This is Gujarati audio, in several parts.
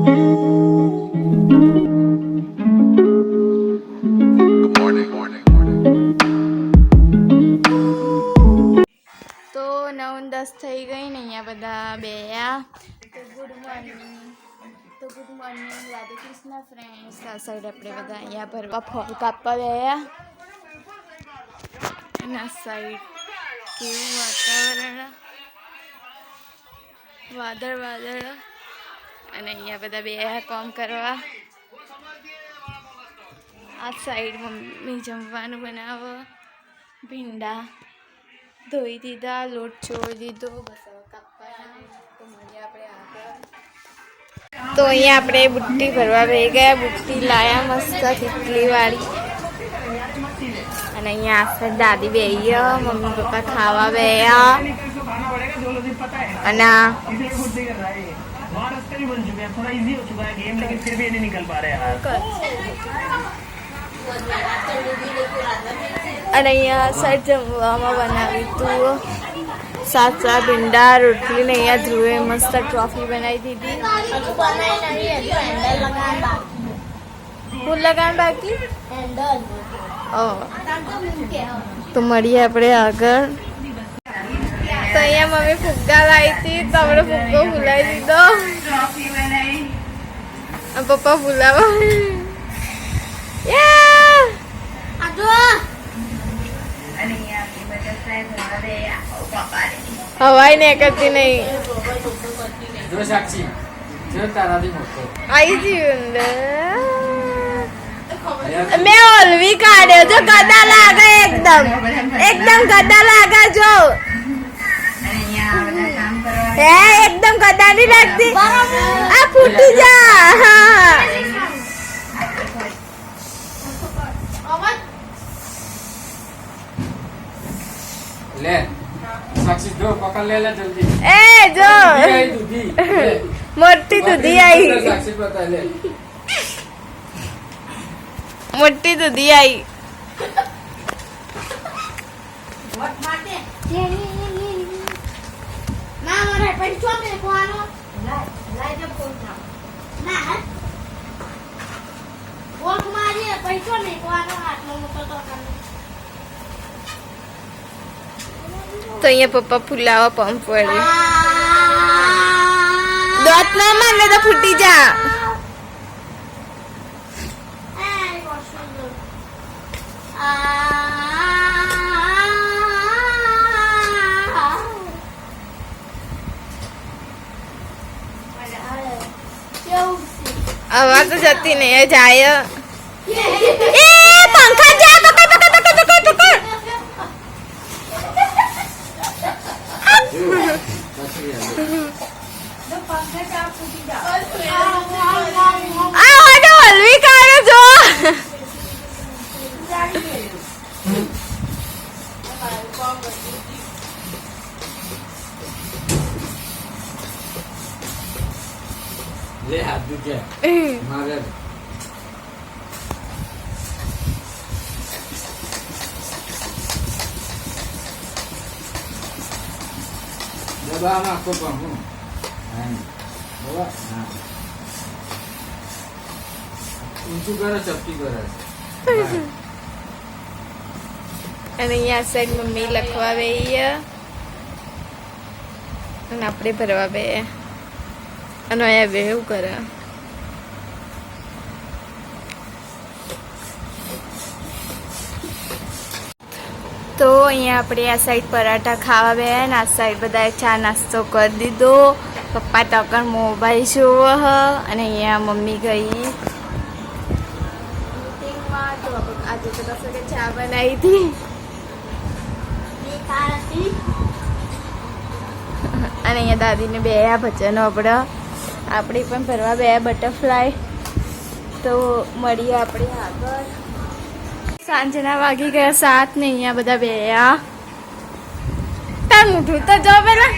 તો 9:10 થઈ ગઈ ને અહીંયા બધા બેયા. તો good morning Radhe Krishna friends. આ સાઈડ આપણે બધા અહીંયા ભરવા ફળ કાપવા બેયા. અને આ સાઈડ કેવું વાતાવરણ, વાદળ અને અહીંયા બધા બેયા કામ કરવા. આ સાઈડ મમ્મી જમવાનું બનાવો. ભીંડા ધોઈ દીધા, લોટ છોડી દીધો, બસ હવે કાપવાના. તો મળીએ આપણે આગળ. તો અહીંયા આપણે બુટ્ટી ભરવા બેસી ગયા. બુટ્ટી લાયા મસ્ત કેટલી વાળી. અને અહીંયા આસપાસ દાદી બેહી, મમ્મી પપ્પા ખાવા બેહ્યા. અને અહીંયા સાઈડ જમવામાં બનાવ્યું હતું સાચા ભીંડા રોટલી ને અહીંયા ધ્રુવે મસ્ત ટ્રોફી બનાવી દીધી. ફૂલ લગાણ બાકી. તો મળીએ આપણે આગળ. તો અહીંયા મમ્મી ફુગ્ગા લાવી હતી, તો આપણે ફુગ્ગો ફૂલાવી દીધો. પપ્પા ફૂલાવા હવાઈ ને કરતી નહીં. આઈ ગયું મેં ઓલવી કાઢ્યો. જો ગદા લાગે, એકદમ ગદા લાગે. જો હે એકદમ ગદા નહીં લાગતી. આ ફૂટી જા. ले साक्षी दो पकड़ ले जल्दी. ए जो मोटी दूधी आई. साक्षी पता ले मोटी दूधी आई. તો અહીંયા પપ્પા ફુલાવા પંપ વળે. દોત ના માને તો ફૂટી જા. હવા તો જતી નહીં, જાય. એ પંખા જા. પકડ હલવી કાઢો. જો ले हाथ दूजे मारे दबा ना को पंखो ઊંચું કરો, ચપટી કરે. અને અહીંયા સાઈડ મમ્મી લખવા બેહી અને આપણે ભરવા બે. અને અહીંયા બે એવું કરે. તો અહીંયા આપણે આ સાઈડ પરાઠા ખાવા બે ને આ સાઈડ બધા ચા નાસ્તો કરી દીધો. પપ્પા તકર મોબાઈલ જોવો હ. અને અહીંયા મમ્મી ગઈ મીટિંગમાં. તો આજે તો કશો કે ચા બનાવી હતી. અને અહીંયા દાદીને બે ભજનો આપણે પણ ભરવા બે બટરફ્લાય. તો મળીએ આપણે આગળ. સાંજના વાગી ગયા 7 ને અહીંયા બધા બે તાર મૂઠું તો જો પેલા.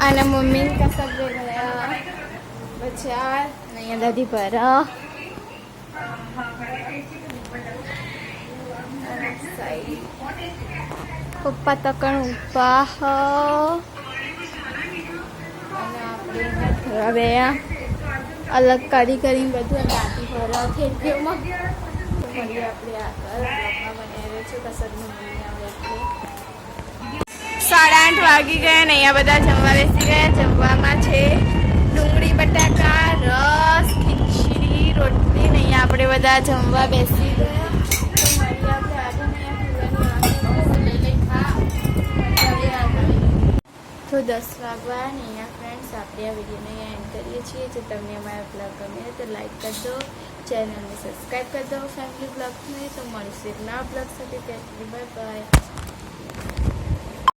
અને મમ્મી કસક બે ગયા બચાર. અને અહીંયા દાદી ભર. પપ્પા તકણ ઉપા. અને આપણે ભરવા બે અલગ કાઢી કરીને બધું દાંતી ભરા ખેતીઓમાં મળીએ આપણે આગળ બ્લોગમાં બની રહ્યો છું કસરનું મળી આવે એટલે 8:30 વાગી ગયા ને અહીંયા બધા જમવા બેસી ગયા. જમવામાં છે ડુંગળી બટાકા રસ ખીચડી રોટલી ને અહીંયા આપણે બધા જમવા બેસી ગયા. તો મળીએ આપણે આગળ લઈ લઈ ખા તો 10 વાગવા ને અહીંયા ફ્રેન્ડ્સ આપણે આ વિડીયોને એન્ડ કરીએ છીએ. જો તમને અમારા બ્લોગ ગમે તો લાઈક કરી દો, ચેનલને સબસ્ક્રાઈબ કરી દો ફેમિલી બ્લોગને. તો મળીશું એક નવા બ્લોગ સાથે. Bye bye.